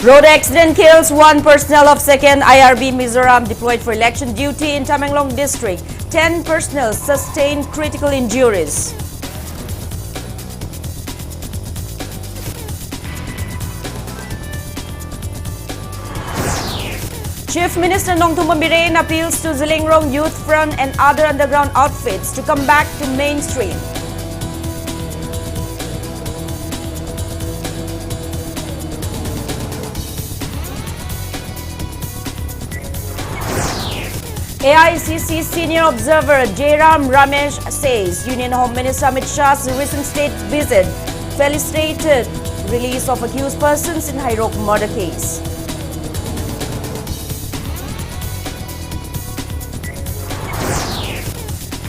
Road accident kills one personnel of 2nd IRB Mizoram deployed for election duty in Tamenglong district. 10 personnel sustained critical injuries. Chief Minister Nongthum Biren appeals to Zilingrong Youth Front and other underground outfits to come back to mainstream. AICC Senior Observer Jairam Ramesh says Union Home Minister Amit Shah's recent state visit facilitated release of accused persons in High Rock murder case.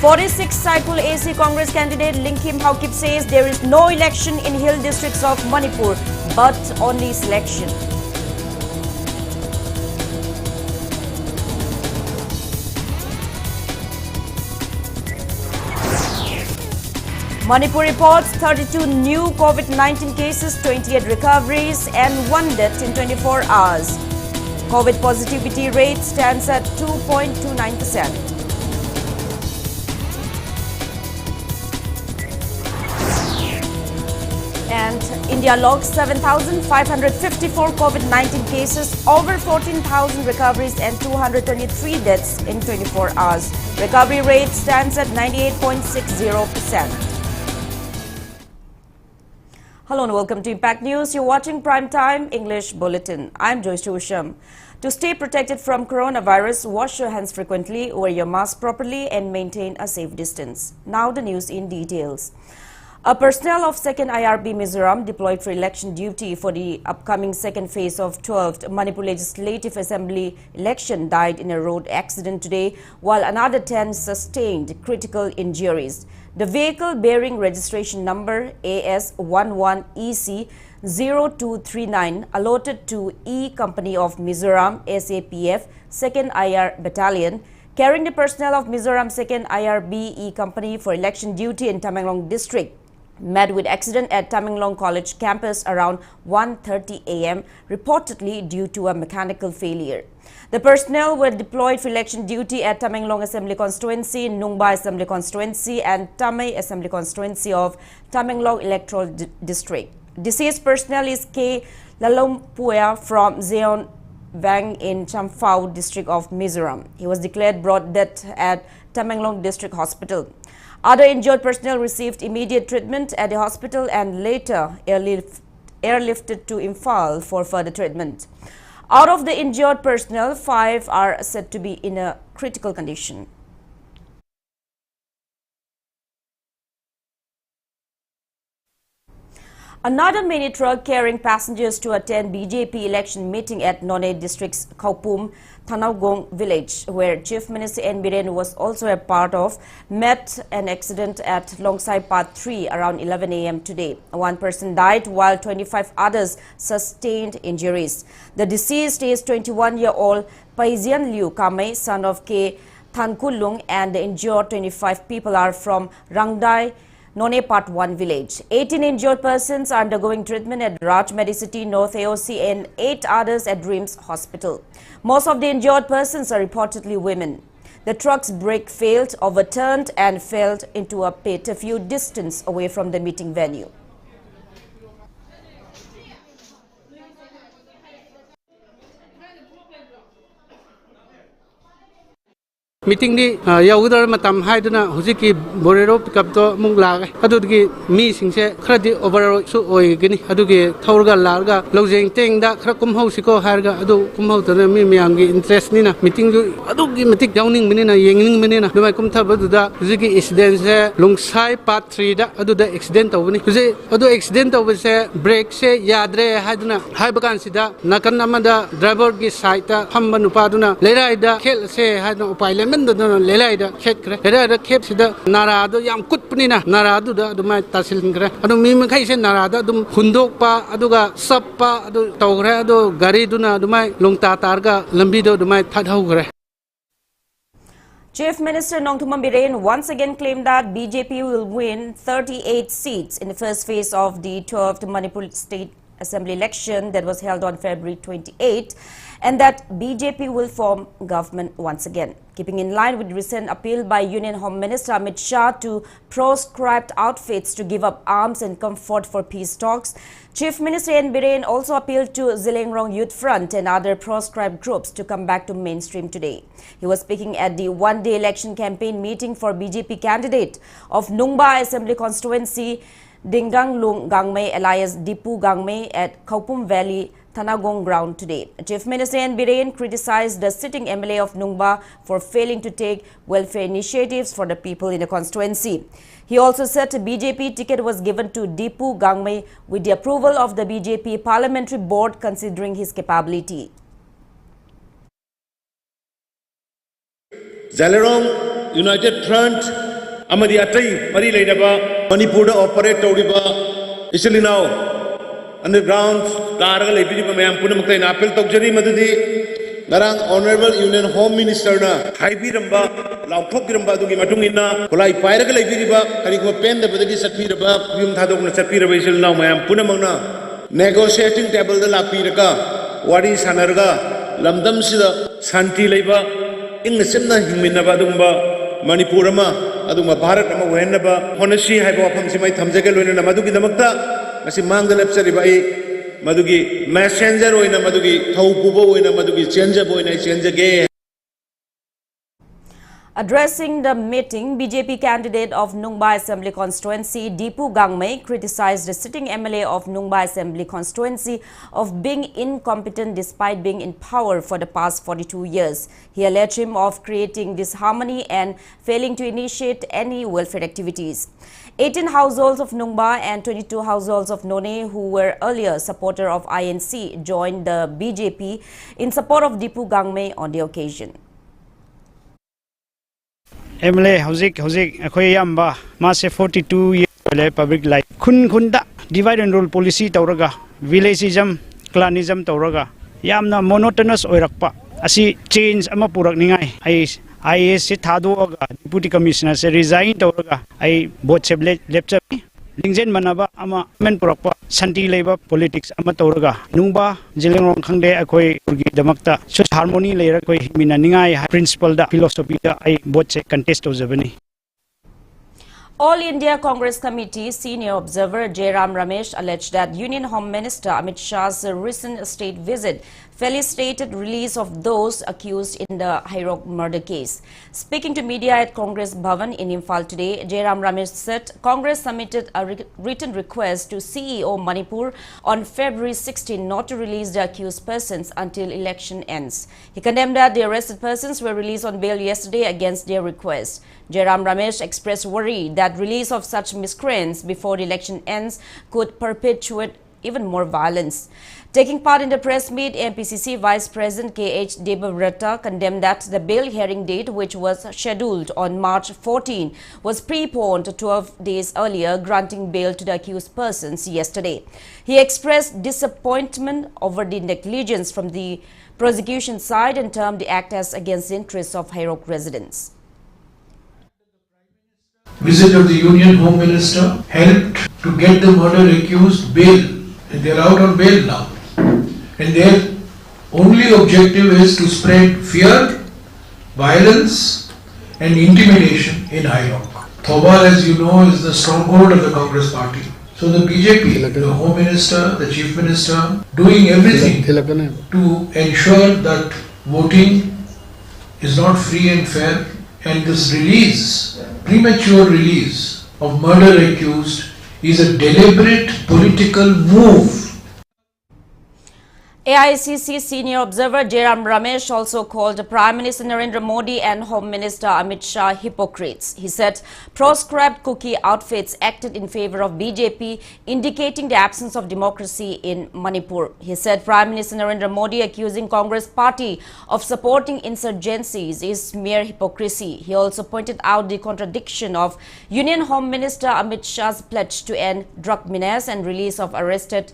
"46 Saipul AC Congress candidate Linkim Haukip says there is no election in hill districts of Manipur, but only selection." Manipur reports 32 new COVID-19 cases, 28 recoveries and 1 death in 24 hours. COVID positivity rate stands at 2.29%. And India logs 7,554 COVID-19 cases, over 14,000 recoveries and 223 deaths in 24 hours. Recovery rate stands at 98.60%. Hello and welcome to Impact News. You're watching Primetime English Bulletin. I'm JOYSHREE USHAM. To stay protected from coronavirus, wash your hands frequently, wear your mask properly and maintain a safe distance. Now the news in details. A personnel of 2nd IRB Mizoram deployed for election duty for the upcoming second phase of 12th Manipur Legislative Assembly election died in a road accident today, while another 10 sustained critical injuries. The vehicle bearing registration number AS11EC0239 allotted to E Company of Mizoram SAPF 2nd IR Battalion, carrying the personnel of Mizoram 2nd IRB E Company for election duty in Tamenglong district, met with accident at Tamenglong College campus around 1:30 a.m. reportedly due to a mechanical failure. The personnel were deployed for election duty at Tamenglong Assembly Constituency, Nungba Assembly Constituency and Tamay Assembly Constituency of Tamenglong Electoral District. Deceased personnel is K. Lalompuya from Zeon Vang in Champhao district of Mizoram. He was declared brought death at Tamenglong District Hospital. Other injured personnel received immediate treatment at the hospital and later airlifted to Imphal for further treatment. Out of the injured personnel, 5 are said to be in a critical condition. Another mini truck carrying passengers to attend BJP election meeting at None District's Kaupum, Thanaugong village, where Chief Minister N. Biren was also a part of, met an accident at Longsai Path 3 around 11 a.m. today. 1 person died while 25 others sustained injuries. The deceased is 21-year-old Paizian Liu Kamei, son of K. Thankulung, and the injured 25 people are from Rangdai, None Part 1 village. 18 injured persons are undergoing treatment at Raj Medicity North AOC and 8 others at Dreams Hospital. Most of the injured persons are reportedly women. The truck's brake failed, overturned and fell into a pit a few distance away from the meeting venue. Meeting ni yaudar matam hai duna hujiki borero pickup to mungla adugi mi singse khradi over su oi gini adugi thorga larga lojeng teng da khra kumhau siko harga adu kumhau tana mi miyangi interest ni na meeting ju adugi metik yawning minina yengning minina dumai kumtha baduda hujiki accident se Longsai Part 3 da aduda accident tawni huji adu accident tawse brake se yadre haiduna haibakan sida nakan amada driver gi side ta phamba nupa duna lerai da khel se haiduna upai Lelai da khet kre lelai da khet sida nara do yam kut puni na nara du da dumai tasil kre adu mi mi khai se nara da dum khundok pa aduga sap pa adu tawgre adu gari duna dumai longta targa lambi do dumai thadhau kre. Chief Minister Nongthum Biren once again claimed that BJP will win 38 seats in the first phase of the 12th Manipur State assembly election that was held on February 28, and that BJP will form government once again. Keeping in line with recent appeal by Union Home Minister Amit Shah to proscribed outfits to give up arms and comfort for peace talks, Chief Minister N. Biren also appealed to Zillengrong Youth Front and other proscribed groups to come back to mainstream today. He was speaking at the one-day election campaign meeting for BJP candidate of Nungba Assembly Constituency, Dingang Lung Gangmei alias Dipu Gangmei at Kaupum Valley, Tanagong ground today. Chief Minister N. Biren criticized the sitting MLA of Nungba for failing to take welfare initiatives for the people in the constituency. He also said a BJP ticket was given to Dipu Gangmei with the approval of the BJP Parliamentary Board considering his capability. Zillengrong United Front amadi atai mari leidaba Manipur da operate tawriba isilinaw underground karaga leibiriba mayam punamaktai na appeal tawjari madudi ngarang honorable Union Home Minister na haibiramba lauthokiramba adugi matungina kolai pairaga leibiriba kariguma pen da badagi satpiraba yum thadokna satpiraba isilinaw mayam punamakna negotiating table da lapiraga wari sanarga lamdam sida santi leiba ingna simna hingminaba adumba Manipur ama adumba Bharat ama wenaba honasi haiba wafam simai thamjage loina madugi damakta masi mangda lepsariba ai madugi messenger oina madugi thaupubo oina madugi changer oina change. Addressing the meeting, BJP candidate of Nungba Assembly Constituency, Dipu Gangmei, criticized the sitting MLA of Nungba Assembly Constituency of being incompetent despite being in power for the past 42 years. He alleged him of creating disharmony and failing to initiate any welfare activities. 18 households of Nungba and 22 households of None, who were earlier supporter of INC, joined the BJP in support of Dipu Gangmei on the occasion. MLA Hauzik akhoi yamba mase 42 years public life khunda divide and rule policy tawraga villageism clanism tawraga yamna monotonous oirakpa asi change ama purak ningai IAS se thadoga deputy commissioner se resign tawraga ai both se lepchapi lingjen manaba ama men purakpa santi leiba politics ama tawraga Nungba Zillengrong khangde akhoi urgi damakta so harmony leira koi mina ningai principle da philosophy da ai both se contest ojabani. All India Congress Committee senior observer Jairam Ramesh alleged that Union Home Minister Amit Shah's recent state visit felicitated release of those accused in the Hairok murder case. Speaking to media at Congress Bhavan in Imphal today, Jairam Ramesh said Congress submitted a written request to CEO Manipur on February 16 not to release the accused persons until election ends. He condemned that the arrested persons were released on bail yesterday against their request. Jairam Ramesh expressed worry that release of such miscreants before the election ends could perpetuate even more violence. Taking part in the press meet, MPCC Vice President K.H. Debavrata condemned that the bail hearing date, which was scheduled on March 14, was preponed 12 days earlier, granting bail to the accused persons yesterday. He expressed disappointment over the negligence from the prosecution side and termed the act as against the interests of Hairok residents. Visit of the Union Home Minister helped to get the murder accused bail, and they are out on bail now. And their only objective is to spread fear, violence and intimidation in Hairok. Thobal, as you know, is the stronghold of the Congress party. So the BJP, the Home Minister, the Chief Minister, doing everything to ensure that voting is not free and fair, and this release, premature release of murder accused is a deliberate political move. AICC senior observer Jairam Ramesh also called Prime Minister Narendra Modi and Home Minister Amit Shah hypocrites. He said proscribed cookie outfits acted in favor of BJP, indicating the absence of democracy in Manipur. He said Prime Minister Narendra Modi accusing Congress party of supporting insurgencies is mere hypocrisy. He also pointed out the contradiction of Union Home Minister Amit Shah's pledge to end drug menace and release of arrested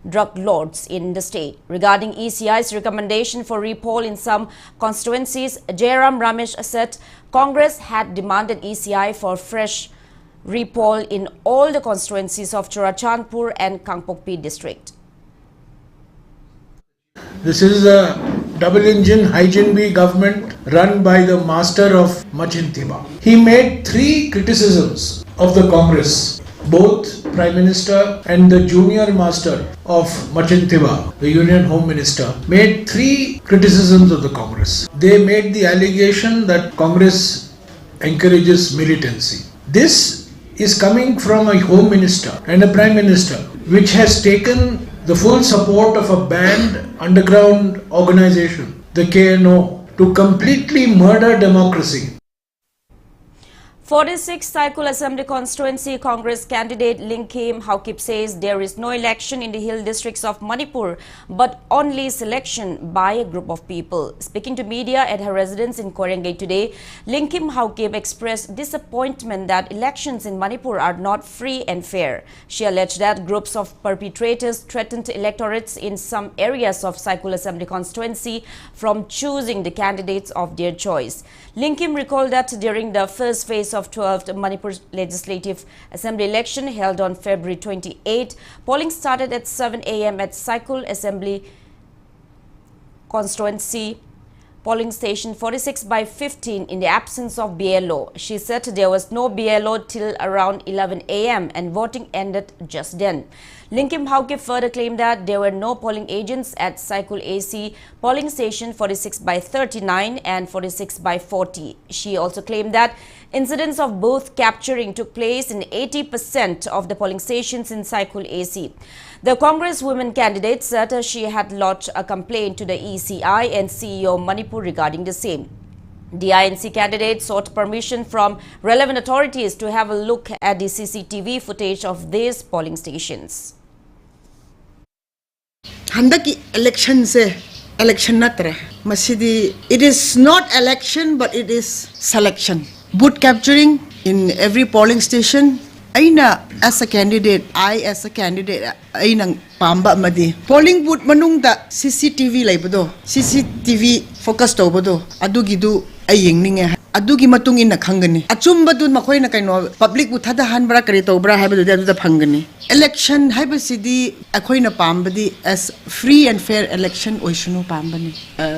drug lords in the state. Regarding ECI's recommendation for repoll in some constituencies, Jairam Ramesh said Congress had demanded ECI for fresh repoll in all the constituencies of Churachandpur and Kangpokpi district. This is a double engine Hygiene government run by the master of Machintiba. He made 3 criticisms of the Congress. Both Prime Minister and the junior master of Machintiba, the Union Home Minister, made 3 criticisms of the Congress. They made the allegation that Congress encourages militancy. This is coming from a Home Minister and a Prime Minister which has taken the full support of a banned underground organization, the KNO, to completely murder democracy. 46th Cycle Assembly Constituency Congress candidate Linkim Haukip says there is no election in the hill districts of Manipur, but only selection by a group of people. Speaking to media at her residence in Korengai today, Linkim Haukip expressed disappointment that elections in Manipur are not free and fair. She alleged that groups of perpetrators threatened electorates in some areas of Cycle Assembly Constituency from choosing the candidates of their choice. Linkim recalled that during the first phase of 12th Manipur Legislative Assembly election held on February 28, polling started at 7 a.m. at Cycle Assembly Constituency polling station 46 by 15 in the absence of BLO. She said there was no BLO till around 11 a.m. and voting ended just then. Linkim Haukip further claimed that there were no polling agents at Cycle AC polling station 46 by 39 and 46 by 40. She also claimed that incidents of booth capturing took place in 80% of the polling stations in Cycle AC. The Congress women candidate said she had lodged a complaint to the ECI and CEO Manipur regarding the same. The INC candidate sought permission from relevant authorities to have a look at the CCTV footage of these polling stations. Handaki election se election natre masidi, it is not election but it is selection. Booth capturing in every polling station. Aina as a candidate, ainang pamba madi. Polling booth manungda CCTV laibado, CCTV focus tawbado, adugidu aying ninge. Adugi matung in na khangani. Achumbadu makoy na kaino public buthada hanbra kari tawbra haibadu da phangani. Election haibasidi akoy na pambadi as free and fair election oishunu pambani.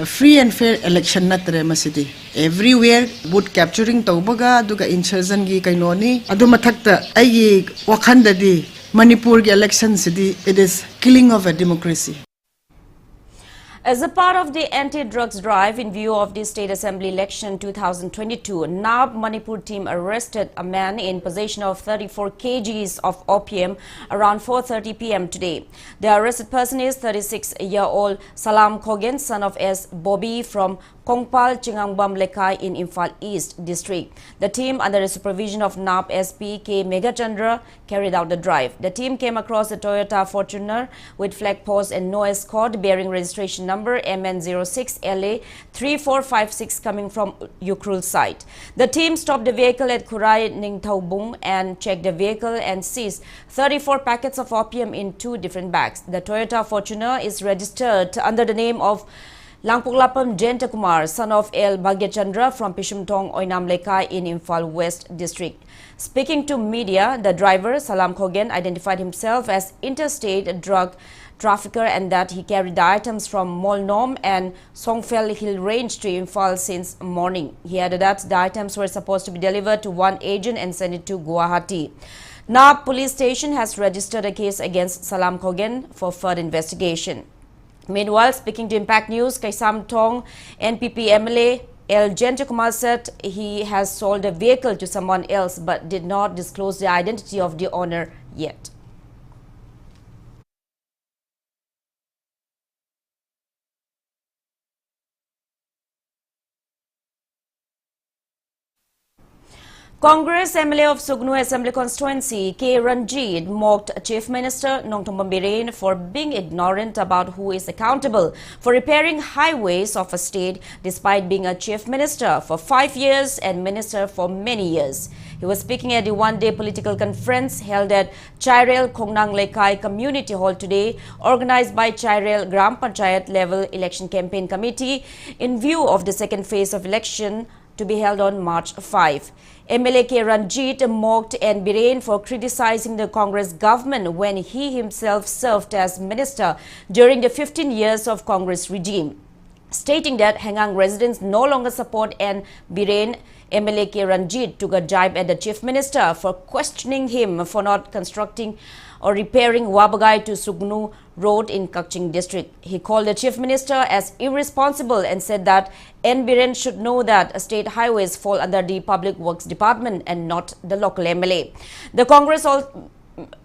Free and fair election natre masidi. Everywhere booth capturing tawbaga aduga insurgent gi kaino ni adu mathakta ai wakhandadi Manipur gi election sidi, it is killing of a democracy. As a part of the anti-drugs drive in view of the State Assembly election 2022, NAB Manipur team arrested a man in possession of 34 kgs of opium around 4:30 p.m. today. The arrested person is 36-year-old Salam Khogen, son of S. Bobby from Kongpal Chingangbam Lekai in Imphal East District. The team, under the supervision of NAB SP K. Megachandra, carried out the drive. The team came across a Toyota Fortuner with flag post and no escort bearing registration number MN06LA 3456 coming from Ukrul site. The team stopped the vehicle at Kurai Ningthaubung and checked the vehicle and seized 34 packets of opium in 2 different bags. The Toyota Fortuner is registered under the name of Langpuklapam Jentakumar, son of L. Bhagyachandra from Pishumtong Oinam Lekai in Imphal West District. Speaking to media, the driver, Salam Khogen, identified himself as interstate drug trafficker and that he carried the items from Molnom and Songfel Hill Range to Imphal since morning. He added that the items were supposed to be delivered to one agent and sent it to Guwahati. Nab police station has registered a case against Salam Khogen for further investigation. Meanwhile, speaking to Impact News, Kaisam Tong NPP MLA L. Jentakumar said he has sold a vehicle to someone else but did not disclose the identity of the owner yet. Congress MLA of Sugnu Assembly Constituency K. Ranjit mocked Chief Minister Nongthombam Biren for being ignorant about who is accountable for repairing highways of a state despite being a Chief Minister for 5 years and Minister for many years. He was speaking at the one-day political conference held at Chairel Khongnang Lekai Community Hall today, organized by Chairel Gram Panchayat Level Election Campaign Committee in view of the second phase of election to be held on March 5. MLA K. Ranjit mocked N. Biren for criticizing the Congress government when he himself served as minister during the 15 years of Congress regime. Stating that Hengang residents no longer support N. Biren, MLA K. Ranjit took a jibe at the Chief Minister for questioning him for not constructing or repairing Wabagai to Sugnu Road in Kakching district. He called the Chief Minister as irresponsible and said that N. Biren should know that state highways fall under the Public Works Department and not the local MLA. The Congress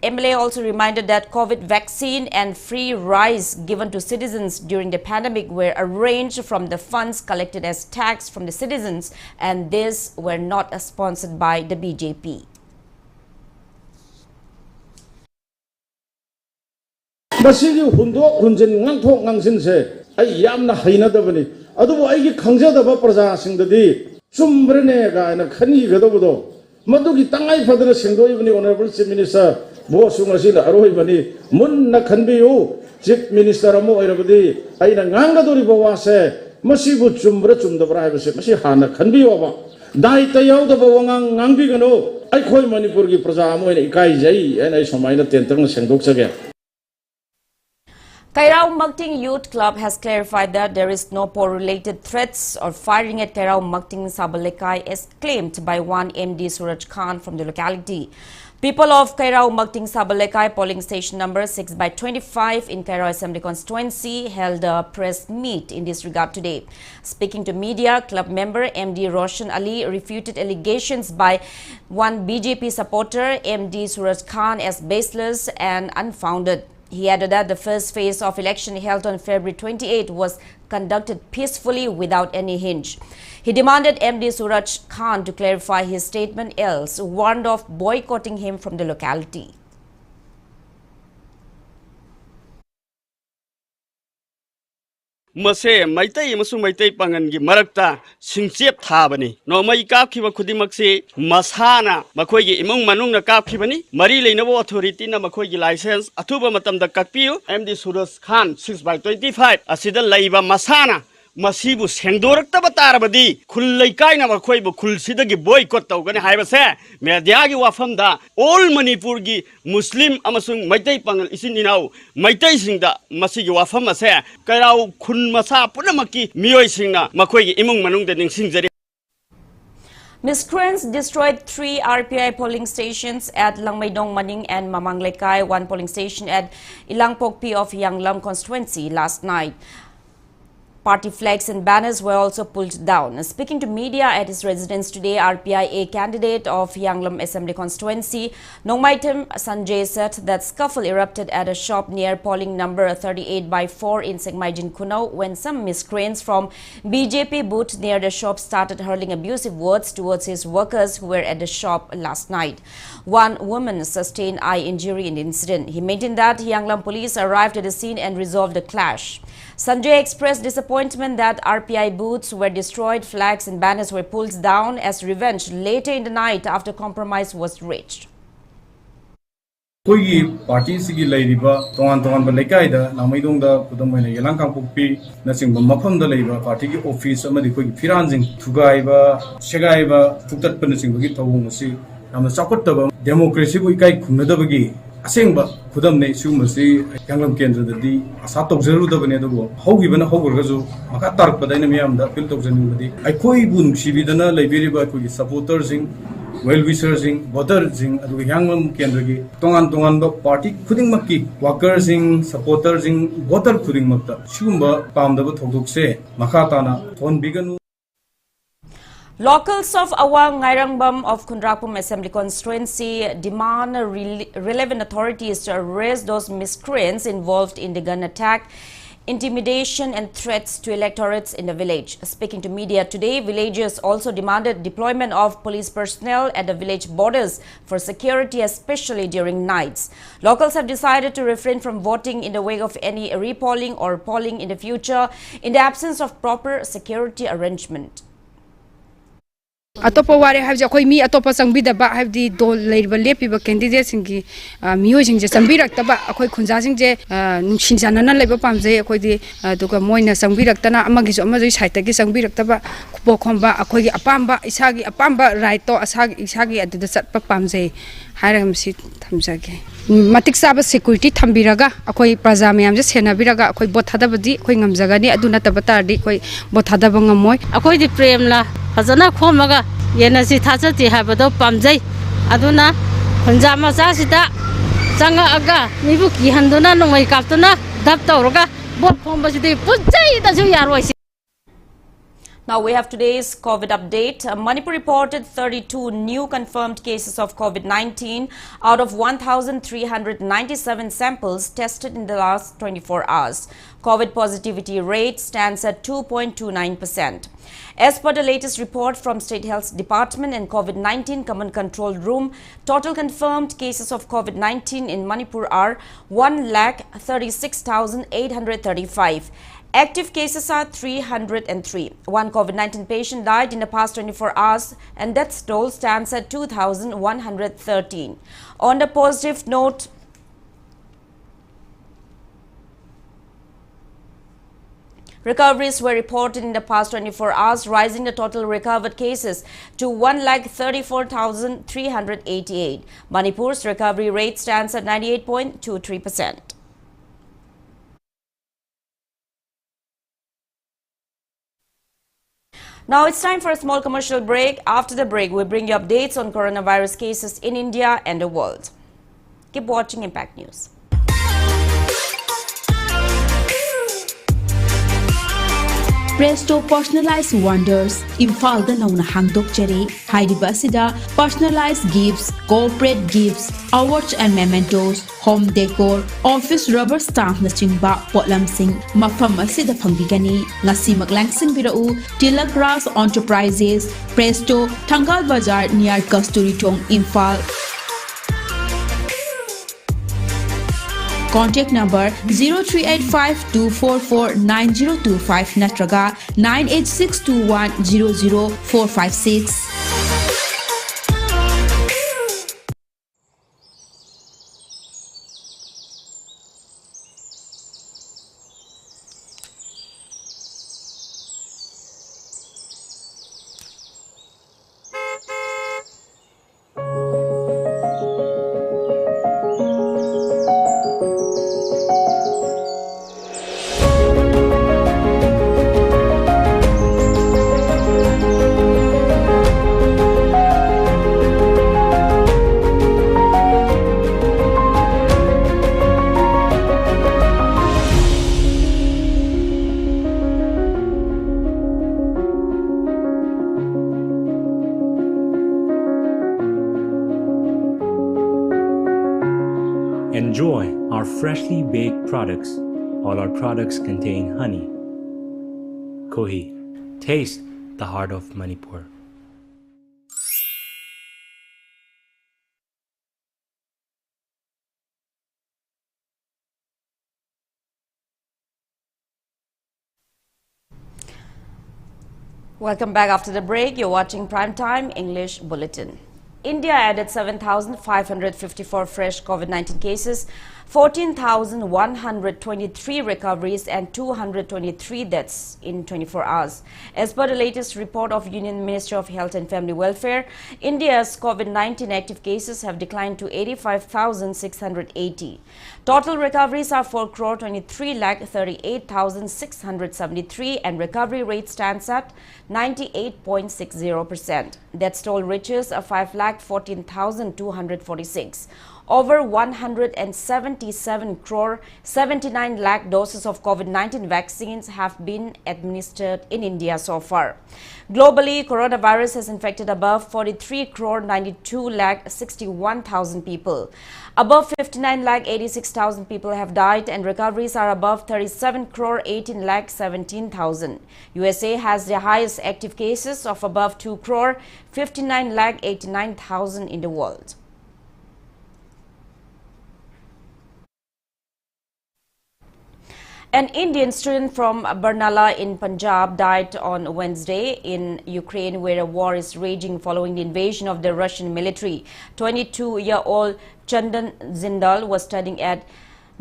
MLA also reminded that COVID vaccine and free rice given to citizens during the pandemic were arranged from the funds collected as tax from the citizens, and these were not sponsored by the BJP. मसीगी हुंदोक हुंजन ngang ngangsinse ai yamna hainadabani adubu aigi khangjadaba prajaasingdadi chumbrene ga na khani gadabudo madugi tangai phadra singdoibani honorable chief minister bo sungasila aroibani munna khanbiyu chief minister amu oirabadi aina ngangadori bawase masibu chumbra chumdabra haibase masi hana khanbiyu ba dai tayawdaba wangang ngangbigano ai khoi manipur gi praja amu ina ikai jai ena somaina tentang sengdokchage. Kairao Makting Youth Club has clarified that there is no poll-related threats or firing at Kairao Makting Sabalekai as claimed by one MD Suraj Khan from the locality. People of Kairao Makting Sabalekai polling station number 6/25 in Kairao Assembly constituency held a press meet in this regard today. Speaking to media, club member MD Roshan Ali refuted allegations by one BJP supporter MD Suraj Khan as baseless and unfounded. He added that the first phase of election held on February 28 was conducted peacefully without any hitch. He demanded MD Suraj Khan to clarify his statement, else warned of boycotting him from the locality. Mase maitai amasung maitai pangan gi marakta singchep thabani nomai kapkhiba khudimaksi masana makhoi gi imung manung na kapkhibani mari leinabo authority na makhoi gi license athuba matamda kakpiu MD Suraj Khan 6/25 asida laiba masana masibu sengdoraktaba tarabadi khullai kaina makhoi bu khulsida gi boycott tawgani haibase media gi wafamda all Manipur gi Muslim amasung maitai pangal isininau maitai singda masigi wafam ase Kairao khun masa punamaki miyoi singna makhoi gi imung manung de ningsingjari. Miscreants destroyed 3 RPI polling stations at Langmaidong Maning and Mamanglekai, 1 polling station at Ilangpokpi of Yanglam constituency last night. Party flags and banners were also pulled down. Speaking to media at his residence today, RPIA candidate of Yanglam Assembly constituency, Nongmaitem Sanjay said that scuffle erupted at a shop near polling number 38/4 in Segmaijin Kunau when some miscreants from BJP booth near the shop started hurling abusive words towards his workers who were at the shop last night. One woman sustained eye injury in the incident. He maintained that Yanglam police arrived at the scene and resolved the clash. Sanjay expressed disappointment that RPI booths were destroyed, flags and banners were pulled down as revenge later in the night after compromise was reached. Koigi party sigi laiba tongan balekai da namaidong da kudamai yelang kangpukpi nasing mafam da laiba party ki office amadi koigi firanjing thugaiba segaiba thuktat panasing bagi tawung si namna chakottaba democracy ko ikai khumnadabagi asengba khudamne sumasi Yanglam kendra dadi asa tokjaru da bane do hogibana hogurgazu maka tarkpadaina miyamda fil tokjanibadi aikoi bun sibidana laibiriba koigi supporters sing well-wishers sing, voters sing, adu Yanglam kendra gi tongan ba party khuding makki workers sing, supporters sing, voter khuding makta sumba pamdaba thokdokse makhatana thon biganu. Locals of Awang Ngairangbam of Kundrapum Assembly constituency demand relevant authorities to arrest those miscreants involved in the gun attack, intimidation and threats to electorates in the village. Speaking to media today, villagers also demanded deployment of police personnel at the village borders for security, especially during nights. Locals have decided to refrain from voting in the wake of any repolling or polling in the future in the absence of proper security arrangement. अतोपा वारे हाबजे अखोई मी अतोपा संगबिदबा हाबदी दो लेरबा लेपिबा candidate सिंगी मियोय सिंजे संबिरक्तबा अखोई खुंजा सिंजे नुंसिनजानना लेबा पामजे अखोइदी दुगा Moina संबिरक्तना अमगिसु अमजै साइटगी संबिरक्तबा पोखोंबा अखोइगी अपाम्बा इसागी अपाम्बा राइटो इसागी अदुदा चटपा पामजे हारमसी थमजागे मतिक साबा security थंबिरगा अखोई प्रजा मयामजे सेनाबिरगा अखोई बोथादबदी अखोई ngमजगानी अदुना तबतारदी अखोई बोथादबा ngमोय अखोइदी प्रेमला फजना खोमगा येनसी थाजति हाबदो पामजै अदुना खुंजा मचासिदा चंगागा मिबु किहंदुना नोंमै काप्तुना दब तौरगा बोट खोमबसिदि पुजै दजु यारोइसि. Now we have today's COVID update. Manipur reported 32 new confirmed cases of COVID-19 out of 1,397 samples tested in the last 24 hours. COVID positivity rate stands at 2.29%. As per the latest report from State Health Department and COVID-19 Command Control Room, total confirmed cases of COVID-19 in Manipur are 1,36,835. Active cases are 303. One COVID-19 patient died in the past 24 hours and death toll stands at 2,113. On the positive note, recoveries were reported in the past 24 hours, rising the total recovered cases to 1,34,388. Manipur's recovery rate stands at 98.23%. Now it's time for a small commercial break. After the break, we'll bring you updates on coronavirus cases in India and the world. Keep watching Impact News. Presto Personalized Wonders, Imphal da nauna hangdok jare, Haidiba asida, personalized gifts, corporate gifts, awards and mementos, home decor, office rubber stamp na chingba, potlam sing, mafam asida pangbigani, ngasi maglangsing birau, Tilak Ras Enterprises, Presto, Tangal Bazar near Kasturi Tong, Imphal. Contact number 0385-244-9025 natraga 98621-00456. Enjoy our freshly baked products. All our products contain honey. Kohi, taste the heart of Manipur. Welcome back after the break. You're watching Primetime English Bulletin. India added 7,554 fresh COVID-19 cases, 14,123 recoveries and 223 deaths in 24 hours. As per the latest report of Union Ministry of Health and Family Welfare, India's COVID-19 active cases have declined to 85,680. Total recoveries are 4,23,38,673 and recovery rate stands at 98.60%. Death toll reaches 5,14,246. Over 177 crore 79 lakh doses of COVID-19 vaccines have been administered in India so far. Globally, coronavirus has infected above 43 crore 92 lakh 61,000 people. Above 59 lakh 86,000 people have died and recoveries are above 37 crore 18 lakh 17,000. USA has the highest active cases of above 2 crore 59 lakh 89,000 in the world. An Indian student from Barnala in Punjab died on Wednesday in Ukraine, where a war is raging following the invasion of the Russian military. 22-year-old Chandan Zindal was studying at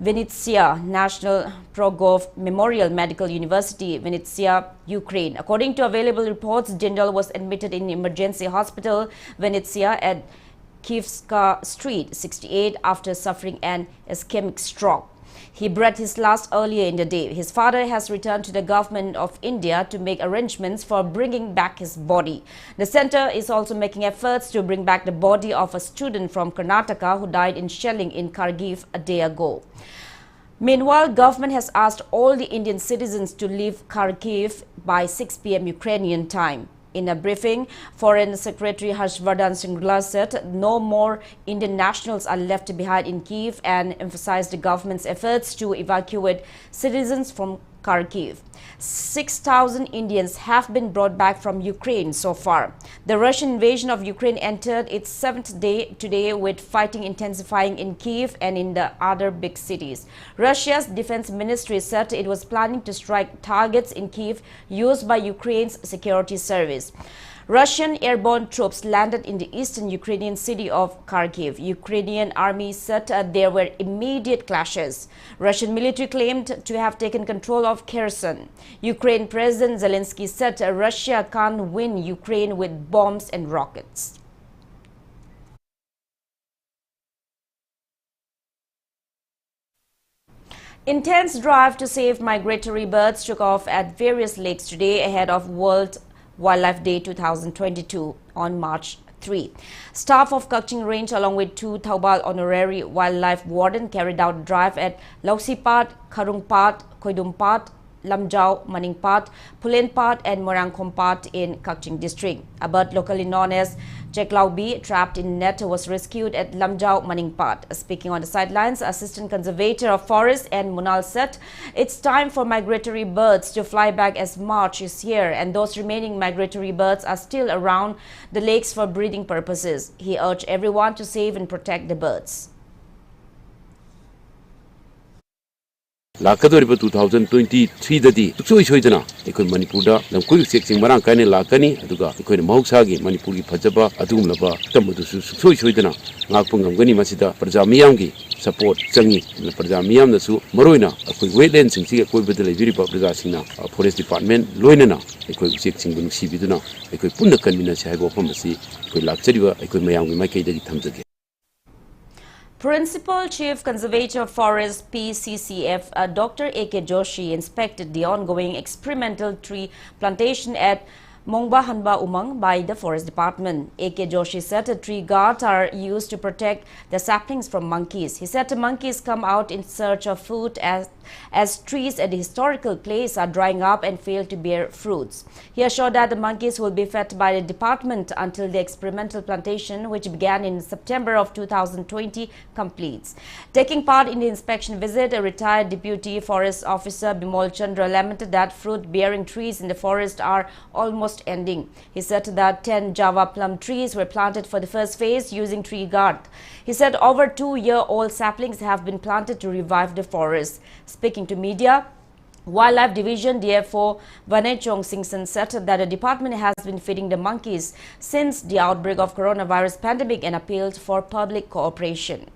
Vinnytsia National Progov Memorial Medical University, Vinnytsia, Ukraine. According to available reports, Jindal was admitted in emergency hospital Vinnytsia at Kievska Street 68 after suffering an ischemic stroke. He breathed his last earlier in the day. His father has returned to the government of India to make arrangements for bringing back his body. The center is also making efforts to bring back the body of a student from Karnataka who died in shelling in Kharkiv a day ago. Meanwhile, government has asked all the Indian citizens to leave Kharkiv by 6 p.m. Ukrainian time. In a briefing, Foreign Secretary Harshvardhan Shringla said no more Indian nationals are left behind in Kyiv and emphasized the government's efforts to evacuate citizens from Kharkiv. 6,000 Indians have been brought back from Ukraine so far. The Russian invasion of Ukraine entered its 7th day today, with fighting intensifying in Kyiv and in the other big cities. Russia's defense ministry said it was planning to strike targets in Kyiv used by Ukraine's security service. Russian airborne troops landed in the eastern Ukrainian city of Kharkiv. Ukrainian army said there were immediate clashes. Russian military claimed to have taken control of Kherson. Ukraine President Zelensky said Russia can't win Ukraine with bombs and rockets. Intense drive to save migratory birds took off at various lakes today ahead of World Wildlife Day 2022 on March 3. Staff of Kaching Range along with 2 Thaubal honorary wildlife warden carried out a drive at Lausipat, Kharungpat, Khoidumpat, Lamjau, Maningpat, Pulenpat and Morangkhompat in Kaching district. A bird locally known as Cheklaubi, trapped in net, was rescued at Lamjau, Maningpat. Speaking on the sidelines, Assistant Conservator of Forest and Munal said it's time for migratory birds to fly back as March is here and those remaining migratory birds are still around the lakes for breeding purposes. He urged everyone to save and protect the birds. Lakadoriba 2023 dadi tuksoi soidana ekoi Manipurda lamkoi seksing marang kaine lakani aduga ekoi mahusagi Manipur gi phajaba adumlaba tamudusu suksoi soidana ngakpungamgani masida praja miyamgi support changi praja miyam nasu maroina ekoi wetland singsi ekoi bedale viriba praja singna forest department loinana ekoi seksing bun sibiduna ekoi punna kanmina se haibo phamasi ekoi lakchariba ekoi mayamgi makai dagi thamjage. Principal Chief Conservator of Forest PCCF Dr. A.K. Joshi inspected the ongoing experimental tree plantation at Mongba Hanba Umang by the Forest Department. A.K. Joshi said tree guards are used to protect the saplings from monkeys. He said the monkeys come out in search of food as trees at the historical place are drying up and fail to bear fruits. He assured that the monkeys will be fed by the department until the experimental plantation, which began in September of 2020, completes. Taking part in the inspection visit, a retired Deputy Forest Officer Bimol Chandra lamented that fruit-bearing trees in the forest are almost ending. He said that 10 Java plum trees were planted for the first phase using tree guard. He said over 2-year-old saplings have been planted to revive the forest. Speaking to media, Wildlife Division DFO Vanechong Singson said that the department has been feeding the monkeys since the outbreak of coronavirus pandemic and appealed for public cooperation.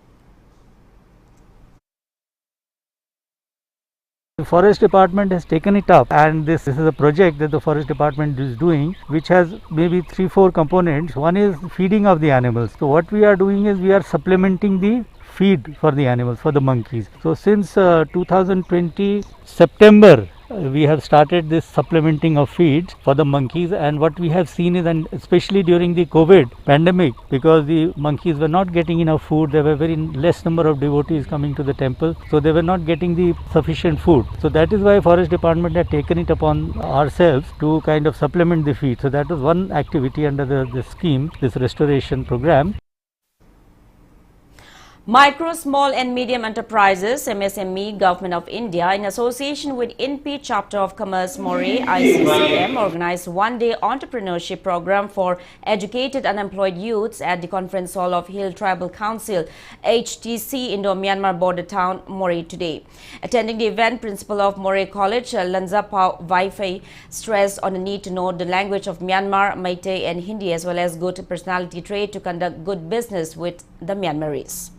The Forest Department has taken it up, and this is a project that the Forest Department is doing, which has maybe 3-4 components. One is feeding of the animals. So what we are doing is we are supplementing the feed for the animals, for the monkeys. So since 2020 September, we have started this supplementing of feeds for the monkeys, and what we have seen is, and especially during the COVID pandemic, because the monkeys were not getting enough food, there were very less number of devotees coming to the temple, so they were not getting the sufficient food. So that is why Forest Department had taken it upon ourselves to kind of supplement the feed. So that was one activity under the scheme, this restoration program. Micro, Small and Medium Enterprises (MSME) Government of India, in association with INPI Chapter of Commerce Moray ICCM, organized one-day entrepreneurship program for educated unemployed youths at the conference hall of Hill Tribal Council (HTC) Indo-Myanmar border town Moray today. Attending the event, Principal of Moray College Lanzapao Vaifei stressed on the need to know the language of Myanmar, Meitei and Hindi, as well as good personality trait to conduct good business with the Myanmarese.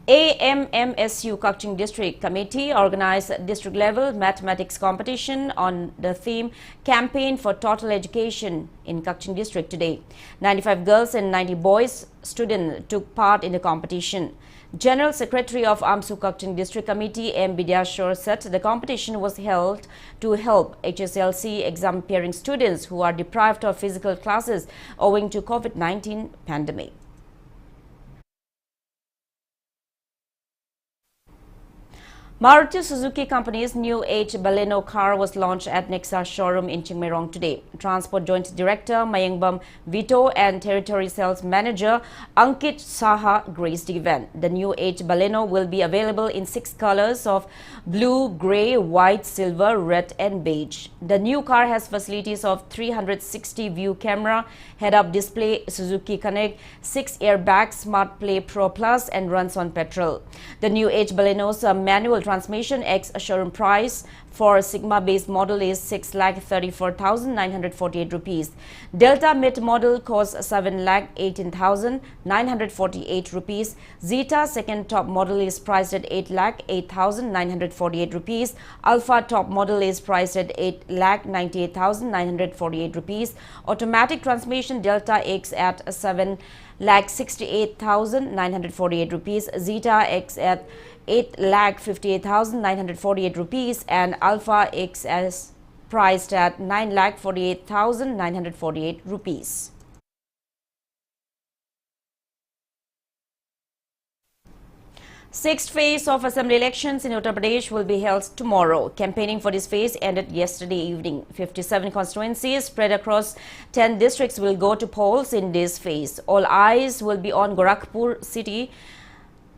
AMMSU Kukching District Committee organized district-level mathematics competition on the theme Campaign for Total Education in Kukching District today. 95 girls and 90 boys students took part in the competition. General Secretary of AMSU Kukching District Committee M. Bidyashore said the competition was held to help HSLC exam-preparing students who are deprived of physical classes owing to COVID-19 pandemic. Maruti Suzuki Company's new H Baleno car was launched at Nexa showroom in Chingmairong today. Transport Joint Director Mayangbam Vito and Territory Sales Manager Ankit Saha graced the event. The new H Baleno will be available in 6 colors of blue, grey, white, silver, red and beige. The new car has facilities of 360 view camera, head-up display, Suzuki Connect, 6 airbags, Smart Play Pro Plus and runs on petrol. The new H Baleno's manual transmission X showroom price for Sigma-based model is 6,34,948 rupees. Delta mid model costs 7,18,948 rupees. Zeta second top model is priced at 8,08,948 rupees. Alpha top model is priced at 8,98,948 rupees. Automatic transmission Delta X at 7,68,948 rupees. Zeta X at 8,58,948 rupees and Alpha X as priced at 9,48,948 rupees. Sixth phase of assembly elections in Uttar Pradesh will be held tomorrow. Campaigning for this phase ended yesterday evening. 57 constituencies spread across 10 districts will go to polls in this phase. All eyes will be on Gorakhpur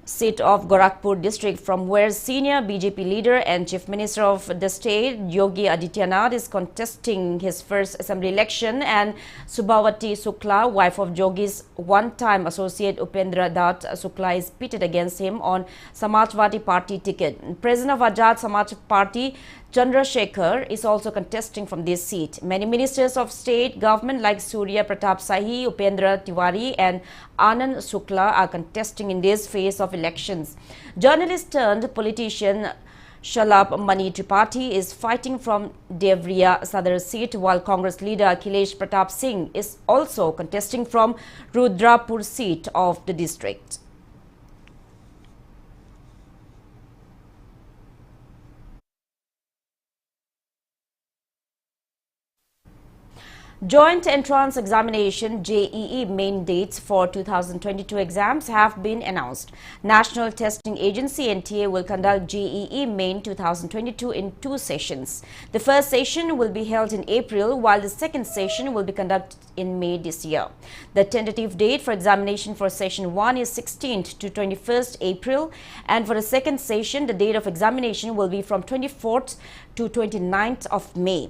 seat of Gorakhpur district, from where senior BJP leader and Chief Minister of the state Yogi Adityanath is contesting his first assembly election, and Subhavati Sukla, wife of Yogi's one-time associate Upendra Dutt Sukla, is pitted against him on Samajwadi Party ticket. President of Azad Samaj Party Chandrasekhar is also contesting from this seat. Many ministers of state government like Surya Pratap Sahi, Upendra Tiwari and Anand Sukla are contesting in this phase of elections. Journalist turned politician Shalabh Mani Tripathi is fighting from Devriya Sadar seat, while Congress leader Akhilesh Pratap Singh is also contesting from Rudrapur seat of the district. Joint Entrance Examination JEE main dates for 2022 exams have been announced. National Testing Agency NTA will conduct JEE main 2022 in 2 sessions. The first session will be held in April, while the second session will be conducted in May this year. The tentative date for examination for session 1 is 16th to 21st April, and for the second session the date of examination will be from 24th to 29th of May.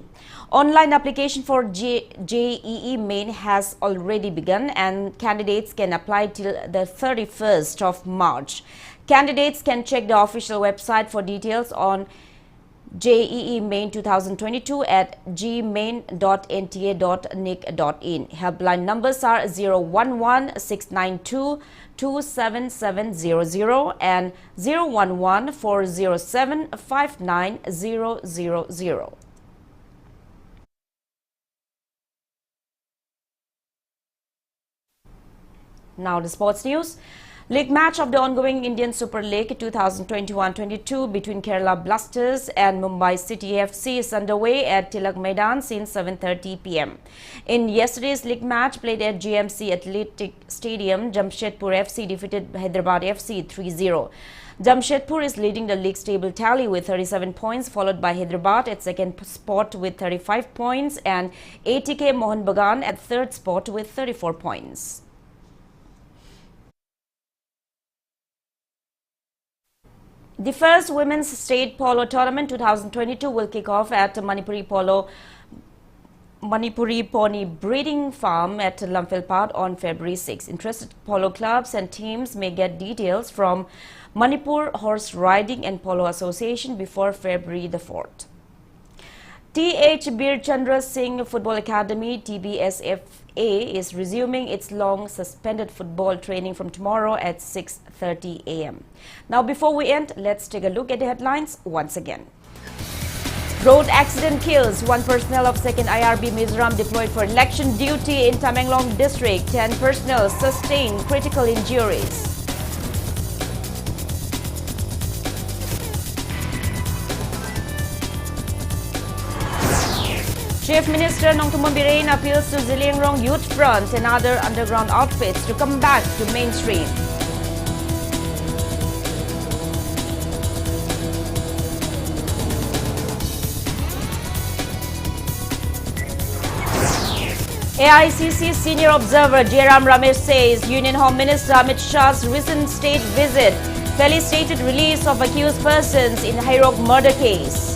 Online application for JEE main has already begun, and candidates can apply till the 31st of March. Candidates can check the official website for details on JEE main 2022 at gmain.nta.nic.in. Helpline numbers are 011-692-27700 and 011-407-59000. Now the sports news. League match of the ongoing Indian Super League 2021-22 between Kerala Blasters and Mumbai City FC is underway at Tilak Maidan since 7:30 p.m. In yesterday's league match played at GMC Athletic Stadium, Jamshedpur FC defeated Hyderabad FC 3-0. Jamshedpur is leading the league's table tally with 37 points, followed by Hyderabad at second spot with 35 points and ATK Mohun Bagan at third spot with 34 points. The first Women's State Polo Tournament 2022 will kick off at Manipuri Pony Breeding Farm at Lamphilpat on February 6. Interested polo clubs and teams may get details from Manipur Horse Riding and Polo Association before February the 4th. T.H. Bir Chandra Singh Football Academy TBSFA is resuming its long suspended football training from tomorrow at 6:30 a.m. Now, before we end, let's take a look at the headlines once again. Road accident kills. 1 personnel of 2nd IRB Mizoram deployed for election duty in Tamenglong district. 10 personnel sustained critical injuries. Chief Minister Nongtummon Bireen appeals to Ziliangrong Youth Front and other underground outfits to come back to mainstream. AICC Senior Observer Jairam Ramesh says Union Home Minister Amit Shah's recent state visit felicitated release of accused persons in Hairok murder case.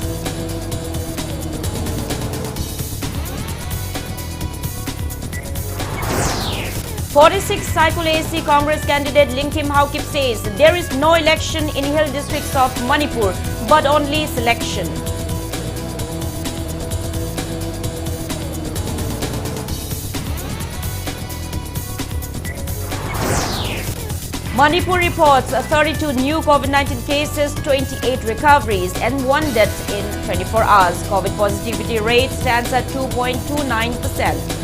.46 Saiful AC Congress candidate Ling Kim Haokip says there is no election in hill districts of Manipur, but only selection. Manipur reports 32 new COVID-19 cases, 28 recoveries and 1 death in 24 hours. COVID positivity rate stands at 2.29%.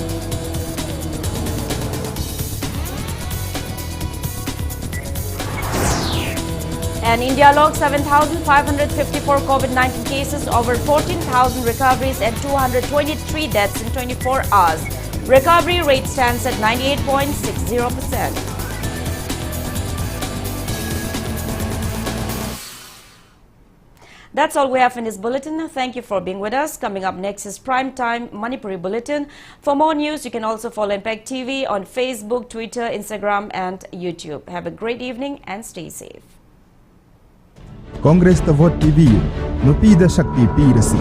And India logged 7,554 COVID-19 cases, over 14,000 recoveries and 223 deaths in 24 hours. Recovery rate stands at 98.60%. That's all we have in this bulletin. Thank you for being with us. Coming up next is Primetime Manipuri Bulletin. For more news, you can also follow Impact TV on Facebook, Twitter, Instagram and YouTube. Have a great evening and stay safe. Congress the vote TV, Nupi the Shakti Pirasi.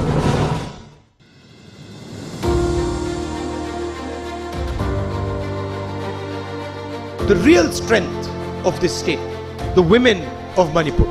The real strength of this state, the women of Manipur.